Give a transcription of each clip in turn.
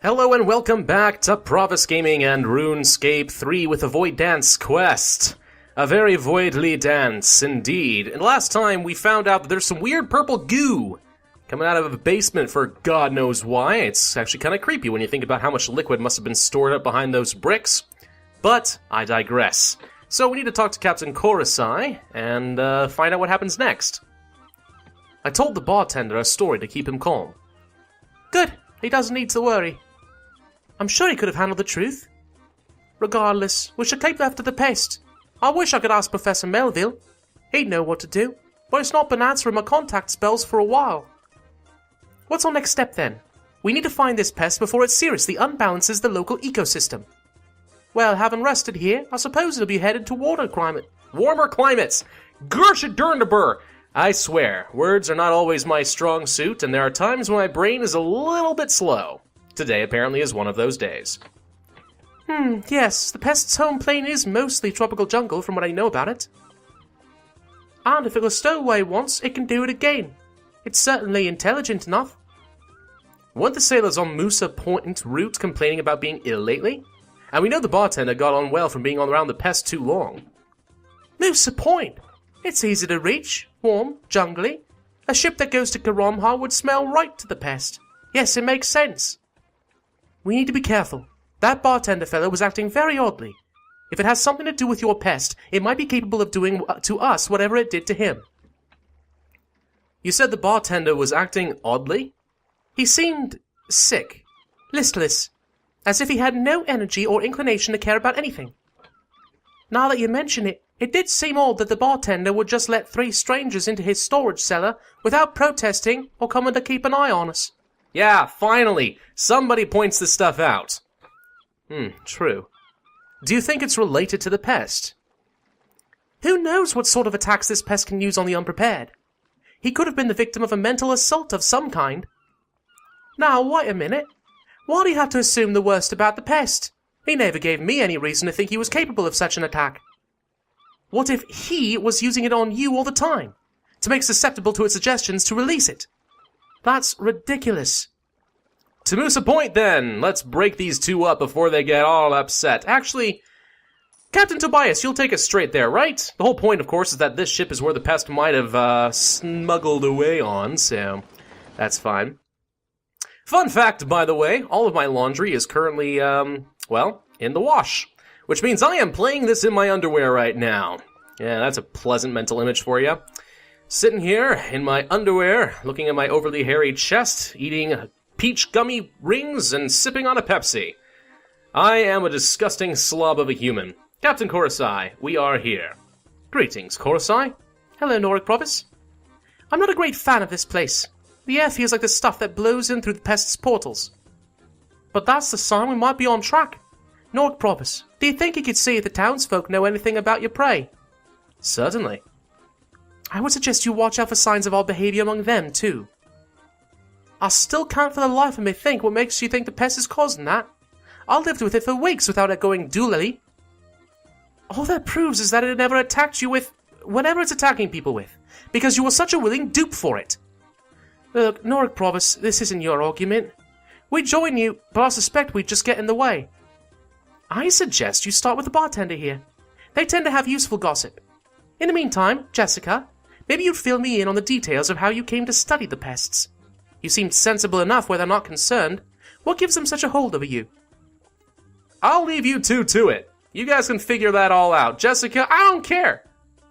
Hello and welcome back to Pravus Gaming and Runescape 3 with a Void Dance quest. A very voidly dance, indeed. And last time we found out that there's some weird purple goo coming out of a basement for God knows why. It's actually kind of creepy when you think about how much liquid must have been stored up behind those bricks. But I digress. So we need to talk to Captain Korosai and find out what happens next. I told the bartender a story to keep him calm. Good, he doesn't need to worry. I'm sure he could have handled the truth. Regardless, we should keep after the pest. I wish I could ask Professor Melville. He'd know what to do, but it's not been answering my contact spells for a while. What's our next step then? We need to find this pest before it seriously unbalances the local ecosystem. Well, having rested here, I suppose it'll be headed to warmer climates. Gershadurnabur! I swear, words are not always my strong suit, and there are times when my brain is a little bit slow. Today apparently is one of those days. Yes, the pest's home plane is mostly tropical jungle from what I know about it. And if it was stowaway once, it can do it again. It's certainly intelligent enough. Weren't the sailors on Musa Point route complaining about being ill lately? And we know the bartender got on well from being around the pest too long. Musa Point? It's easy to reach, warm, jungly. A ship that goes to Karomha would smell right to the pest. Yes, it makes sense. We need to be careful. That bartender fellow was acting very oddly. If it has something to do with your pest, it might be capable of doing to us whatever it did to him. You said the bartender was acting oddly? He seemed sick, listless, as if he had no energy or inclination to care about anything. Now that you mention it, it did seem odd that the bartender would just let 3 strangers into his storage cellar without protesting or coming to keep an eye on us. Yeah, finally! Somebody points this stuff out. True. Do you think it's related to the pest? Who knows what sort of attacks this pest can use on the unprepared? He could have been the victim of a mental assault of some kind. Now, wait a minute. Why do you have to assume the worst about the pest? He never gave me any reason to think he was capable of such an attack. What if he was using it on you all the time, to make susceptible to its suggestions to release it? That's ridiculous. To Musa Point, then. Let's break these two up before they get all upset. Actually, Captain Tobias, you'll take us straight there, right? The whole point, of course, is that this ship is where the pest might have smuggled away on, so that's fine. Fun fact, by the way, all of my laundry is currently, well, in the wash. Which means I am playing this in my underwear right now. Yeah, that's a pleasant mental image for you. Sitting here in my underwear, looking at my overly hairy chest, eating peach gummy rings and sipping on a Pepsi. I am a disgusting slob of a human. Captain Korosai, we are here. Greetings, Korosai. Hello, Norik Pravus. I'm not a great fan of this place. The air feels like the stuff that blows in through the pest's portals. But that's the sign we might be on track. Norik Pravus, do you think you could see if the townsfolk know anything about your prey? Certainly. I would suggest you watch out for signs of odd behavior among them, too. I still can't for the life of me think what makes you think the pest is causing that. I lived with it for weeks without it going doolally. All that proves is that it never attacked you with whatever it's attacking people with, because you were such a willing dupe for it. Look, Norik Pravus, this isn't your argument. We'd join you, but I suspect we'd just get in the way. I suggest you start with the bartender here. They tend to have useful gossip. In the meantime, Jessica, maybe you'd fill me in on the details of how you came to study the pests. You seemed sensible enough where they're not concerned. What gives them such a hold over you? I'll leave you two to it. You guys can figure that all out. Jessica, I don't care.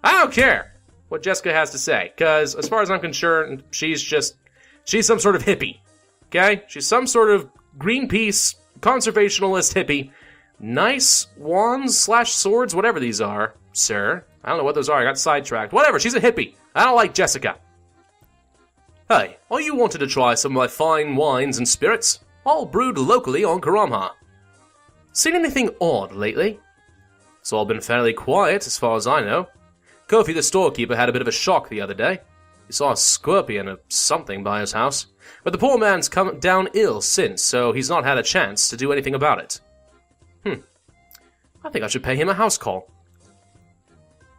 I don't care what Jessica has to say, because as far as I'm concerned, she's some sort of hippie. Okay? She's some sort of Greenpeace conservationalist hippie. Nice wands/swords, whatever these are, sir. I don't know what those are, I got sidetracked. Whatever, she's a hippie. I don't like Jessica. Hey, are you wanted to try some of my fine wines and spirits? All brewed locally on Karomha. Seen anything odd lately? It's all been fairly quiet, as far as I know. Kofi the storekeeper had a bit of a shock the other day. He saw a scorpion or something by his house. But the poor man's come down ill since, so he's not had a chance to do anything about it. I think I should pay him a house call.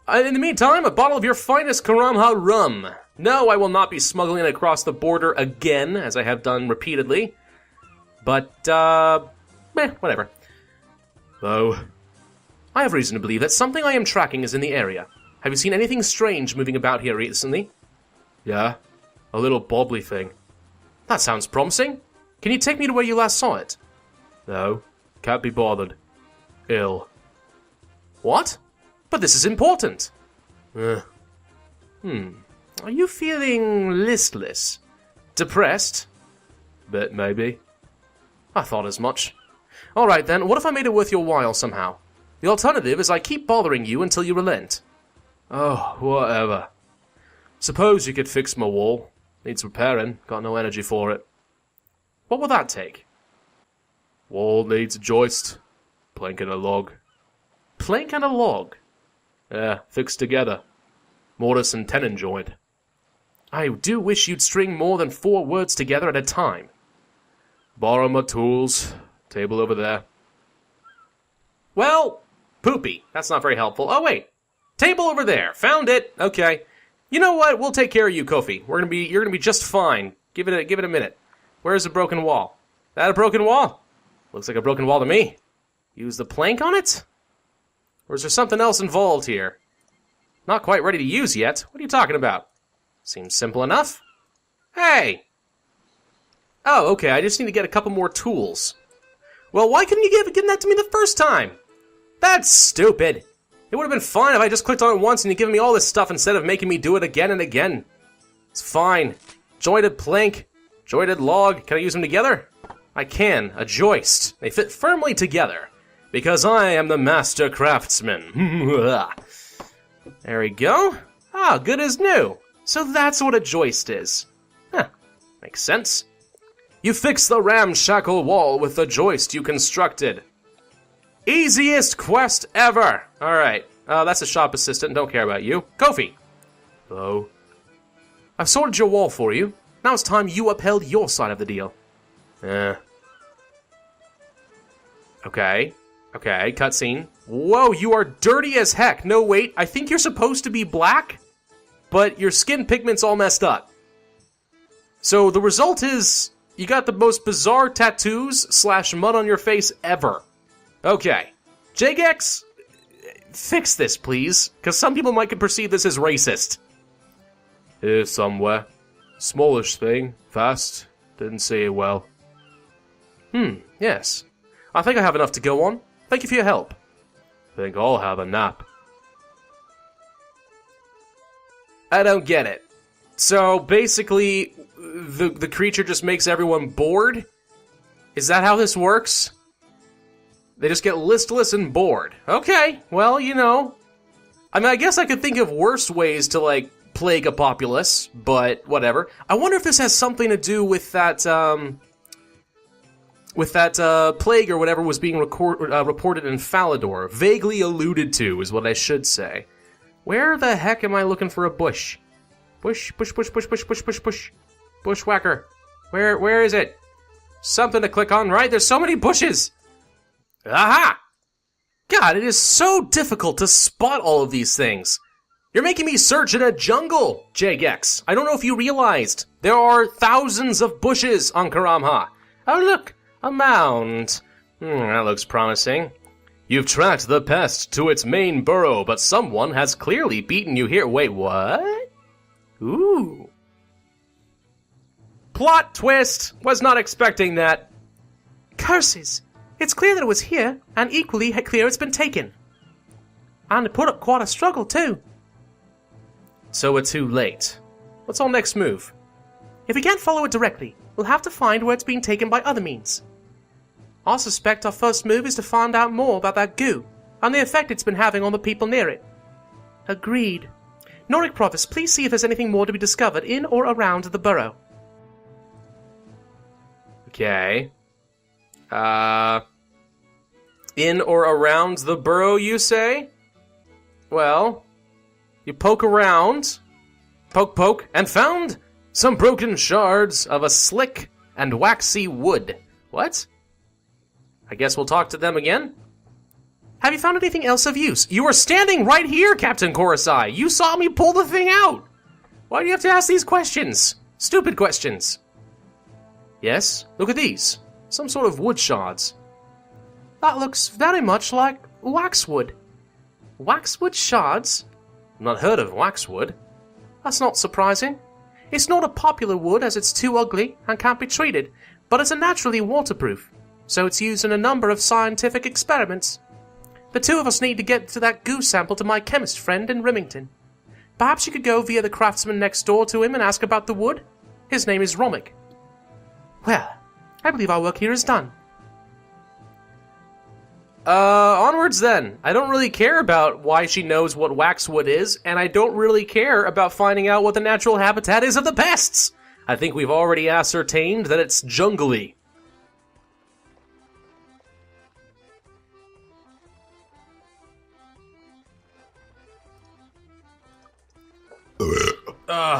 In the meantime, a bottle of your finest Karomha rum. No, I will not be smuggling it across the border again, as I have done repeatedly. but, whatever. Though, I have reason to believe that something I am tracking is in the area. Have you seen anything strange moving about here recently? Yeah, a little bobbly thing. That sounds promising. Can you take me to where you last saw it? No, can't be bothered. Ill. What? But this is important. Are you feeling listless? Depressed? Bit, maybe. I thought as much. Alright then, what if I made it worth your while somehow? The alternative is I keep bothering you until you relent. Oh, whatever. Suppose you could fix my wall. Needs repairing, got no energy for it. What will that take? Wall needs a joist. Plank and a log. Plank and a log? Yeah, fixed together. Mortise and tenon joint. I do wish you'd string more than 4 words together at a time. Borrow my tools. Table over there. Well, poopy. That's not very helpful. Oh, wait. Table over there. Found it. Okay. You know what? We'll take care of you, Kofi. You're gonna be just fine. Give it a minute. Where's the broken wall? That a broken wall? Looks like a broken wall to me. Use the plank on it? Or is there something else involved here? Not quite ready to use yet. What are you talking about? Seems simple enough. Hey! Oh, okay, I just need to get a couple more tools. Well, why couldn't you give that to me the first time? That's stupid. It would have been fine if I just clicked on it once and you given me all this stuff instead of making me do it again and again. It's fine. Jointed plank, jointed log. Can I use them together? I can. A joist. They fit firmly together. Because I am the master craftsman. There we go. Ah, good as new. So that's what a joist is. Huh. Makes sense. You fix the ramshackle wall with the joist you constructed. Easiest quest ever. Alright. That's a shop assistant. Don't care about you. Kofi. Hello. I've sorted your wall for you. Now it's time you upheld your side of the deal. Okay. Okay, cutscene. Whoa, you are dirty as heck. No, wait, I think you're supposed to be black, but your skin pigment's all messed up. So the result is, you got the most bizarre tattoos / mud on your face ever. Okay. Jagex, fix this, please, because some people might perceive this as racist. Here somewhere. Smallish thing. Fast. Didn't see it well. Yes. I think I have enough to go on. Thank you for your help. Think I'll have a nap. I don't get it. So, basically, the creature just makes everyone bored? Is that how this works? They just get listless and bored. Okay, well, you know. I mean, I guess I could think of worse ways to, like, plague a populace, but whatever. I wonder if this has something to do with that, plague or whatever was being reported in Falador. Vaguely alluded to is what I should say. Where the heck am I looking for a bush? Bush. Bushwhacker. Where is it? Something to click on, right? There's so many bushes! Aha! God, it is so difficult to spot all of these things. You're making me search in a jungle, Jagex. I don't know if you realized. There are thousands of bushes on Karamha. Oh, look! A mound. That looks promising. You've tracked the pest to its main burrow, but someone has clearly beaten you here. Wait, what? Ooh. Plot twist! Was not expecting that. Curses! It's clear that it was here, and equally clear it's been taken. And it put up quite a struggle, too. So we're too late. What's our next move? If we can't follow it directly, we'll have to find where it's been taken by other means. I suspect our first move is to find out more about that goo, and the effect it's been having on the people near it. Agreed. Noric Pravus, please see if there's anything more to be discovered in or around the burrow. Okay. In or around the burrow, you say? Well, you poke around, poke, and found some broken shards of a slick and waxy wood. What? I guess we'll talk to them again. Have you found anything else of use? You were standing right here, Captain Korosai. You saw me pull the thing out. Why do you have to ask these questions? Stupid questions. Yes, look at these. Some sort of wood shards. That looks very much like waxwood. Waxwood shards? I've not heard of waxwood. That's not surprising. It's not a popular wood as it's too ugly and can't be treated, but it's naturally waterproof, so it's used in a number of scientific experiments. The two of us need to get to that goo sample to my chemist friend in Remington. Perhaps you could go via the craftsman next door to him and ask about the wood? His name is Romick. Well, I believe our work here is done. Onwards then. I don't really care about why she knows what waxwood is, and I don't really care about finding out what the natural habitat is of the pests. I think we've already ascertained that it's jungly.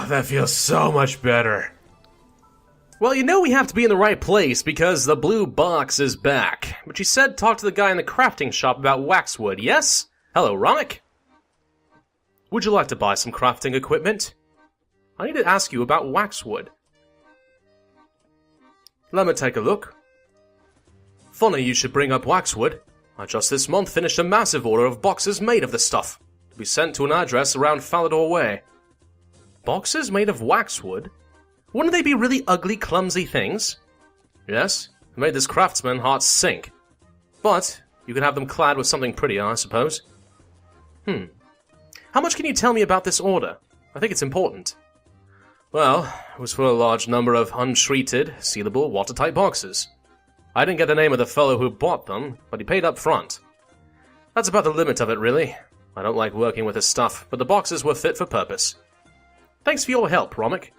That feels so much better. Well, you know we have to be in the right place because the blue box is back. But you said talk to the guy in the crafting shop about waxwood, yes? Hello, Romick. Would you like to buy some crafting equipment? I need to ask you about waxwood. Let me take a look. Funny you should bring up waxwood. I just this month finished a massive order of boxes made of this stuff, to be sent to an address around Falador Way. Boxes made of waxwood? Wouldn't they be really ugly, clumsy things? Yes, it made this craftsman heart sink. But you can have them clad with something prettier, I suppose. How much can you tell me about this order? I think it's important. Well, it was for a large number of untreated, sealable, watertight boxes. I didn't get the name of the fellow who bought them, but he paid up front. That's about the limit of it, really. I don't like working with his stuff, but the boxes were fit for purpose. Thanks for your help, Romick.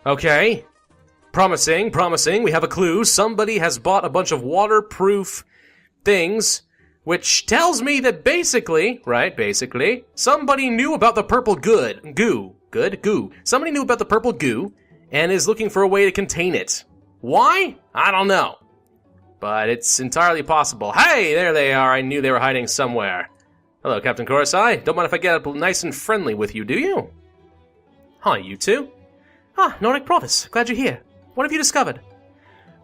Okay. Promising. We have a clue. Somebody has bought a bunch of waterproof things, which tells me that basically, somebody knew about the purple goo. Somebody knew about the purple goo and is looking for a way to contain it. Why? I don't know. But it's entirely possible. Hey, there they are. I knew they were hiding somewhere. Hello, Captain Korosai. Don't mind if I get up nice and friendly with you, do you? Hi, you two. Nordic Pravus. Glad you're here. What have you discovered?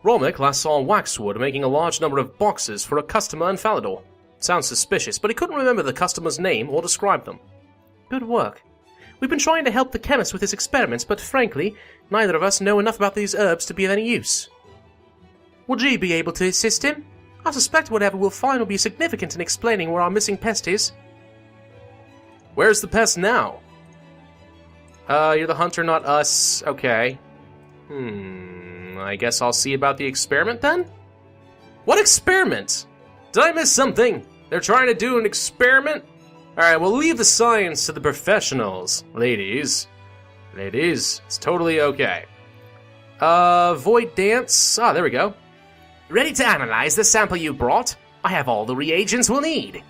Romick last saw Waxwood making a large number of boxes for a customer in Falador. Sounds suspicious, but he couldn't remember the customer's name or describe them. Good work. We've been trying to help the chemist with his experiments, but frankly, neither of us know enough about these herbs to be of any use. Would you be able to assist him? I suspect whatever we'll find will be significant in explaining where our missing pest is. Where's the pest now? You're the hunter, not us. Okay. I guess I'll see about the experiment then? What experiment? Did I miss something? They're trying to do an experiment? Alright, we'll leave the science to the professionals. Ladies, it's totally okay. Void dance. There we go. Ready to analyze the sample you brought? I have all the reagents we'll need.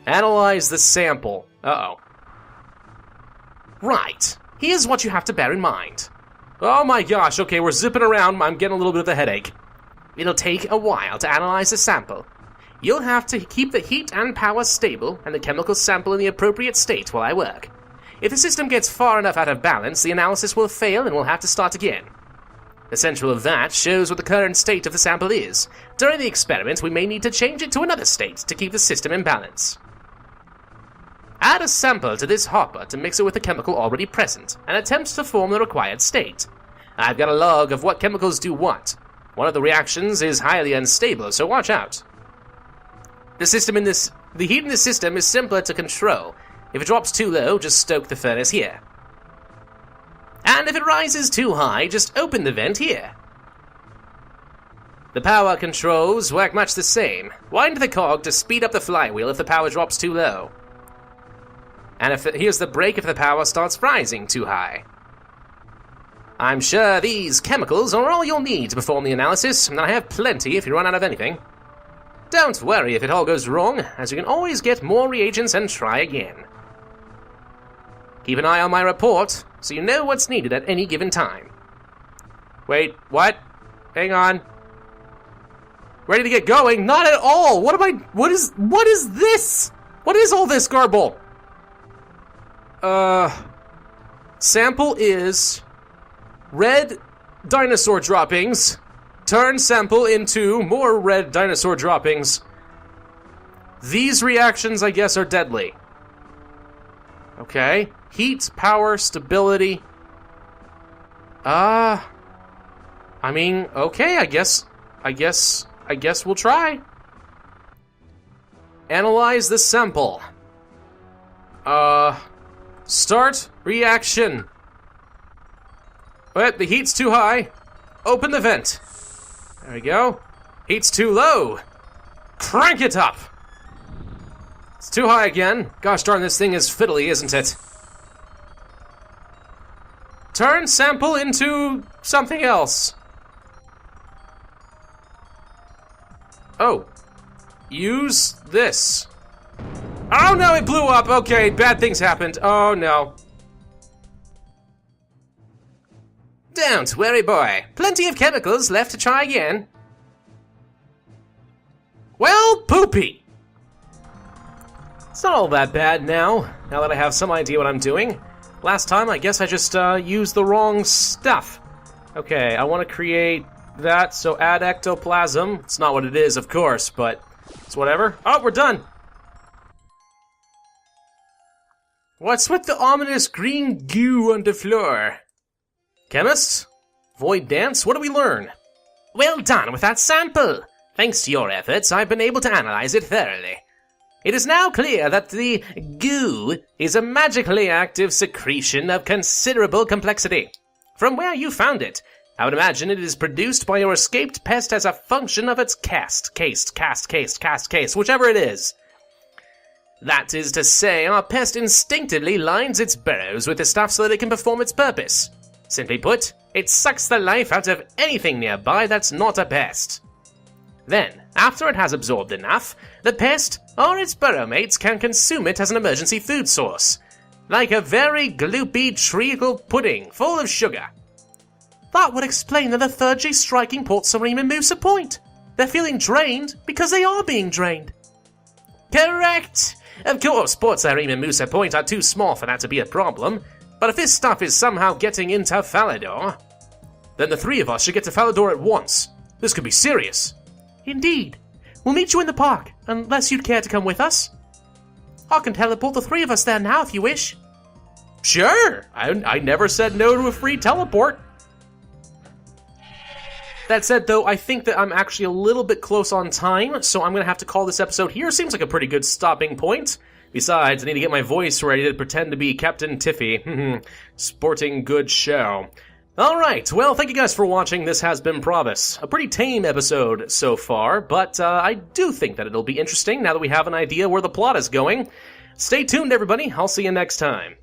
Analyze the sample. Uh-oh. Right. Here's what you have to bear in mind. Oh my gosh, okay, we're zipping around. I'm getting a little bit of a headache. It'll take a while to analyze the sample. You'll have to keep the heat and power stable and the chemical sample in the appropriate state while I work. If the system gets far enough out of balance, the analysis will fail and we'll have to start again. The central of that shows what the current state of the sample is. During the experiment, we may need to change it to another state to keep the system in balance. Add a sample to this hopper to mix it with the chemical already present, and attempt to form the required state. I've got a log of what chemicals do what. One of the reactions is highly unstable, so watch out. The heat in this system is simpler to control. If it drops too low, just stoke the furnace here. And if it rises too high, just open the vent here. The power controls work much the same. Wind the cog to speed up the flywheel if the power drops too low. And here's the brake if the power starts rising too high. I'm sure these chemicals are all you'll need to perform the analysis, and I have plenty if you run out of anything. Don't worry if it all goes wrong, as you can always get more reagents and try again. Keep an eye on my report, so you know what's needed at any given time. Wait, what? Hang on. Ready to get going? Not at all! What is this? What is all this garble? Sample is red dinosaur droppings, Turn sample into more red dinosaur droppings. These reactions, I guess, are deadly. Okay. Heat, power, stability. I mean, okay, I guess we'll try. Analyze the sample. Start reaction. But the heat's too high. Open the vent. There we go. Heat's too low. Crank it up. It's too high again. Gosh darn, this thing is fiddly, isn't it? Turn sample into something else. Oh. Use this. Oh no, it blew up. Okay, bad things happened. Oh no. Don't worry, boy. Plenty of chemicals left to try again. Well, poopy. It's not all that bad now that I have some idea what I'm doing. Last time, I guess I just used the wrong stuff. Okay, I want to create that, so add ectoplasm. It's not what it is, of course, but it's whatever. Oh, we're done. What's with the ominous green goo on the floor? Chemist? Void dance? What do we learn? Well done with that sample. Thanks to your efforts, I've been able to analyze it thoroughly. It is now clear that the goo is a magically active secretion of considerable complexity. From where you found it, I would imagine it is produced by your escaped pest as a function of its caste, whichever it is. That is to say, our pest instinctively lines its burrows with the stuff so that it can perform its purpose. Simply put, it sucks the life out of anything nearby that's not a pest. Then, after it has absorbed enough, the pest or its burrow mates can consume it as an emergency food source, like a very gloopy treacle pudding full of sugar. That would explain the lethargy striking Port Sarim and Moosa Point. They're feeling drained because they are being drained. Correct! Of course, Port Sarim and Moosa Point are too small for that to be a problem, but if this stuff is somehow getting into Falador, then the three of us should get to Falador at once. This could be serious. Indeed. We'll meet you in the park, unless you'd care to come with us. I can teleport the three of us there now if you wish. Sure! I never said no to a free teleport. That said, though, I think that I'm actually a little bit close on time, so I'm going to have to call this episode here. Seems like a pretty good stopping point. Besides, I need to get my voice ready to pretend to be Captain Tiffy. Sporting good show. Alright, well, thank you guys for watching. This has been Pravus. A pretty tame episode so far, but I do think that it'll be interesting now that we have an idea where the plot is going. Stay tuned, everybody. I'll see you next time.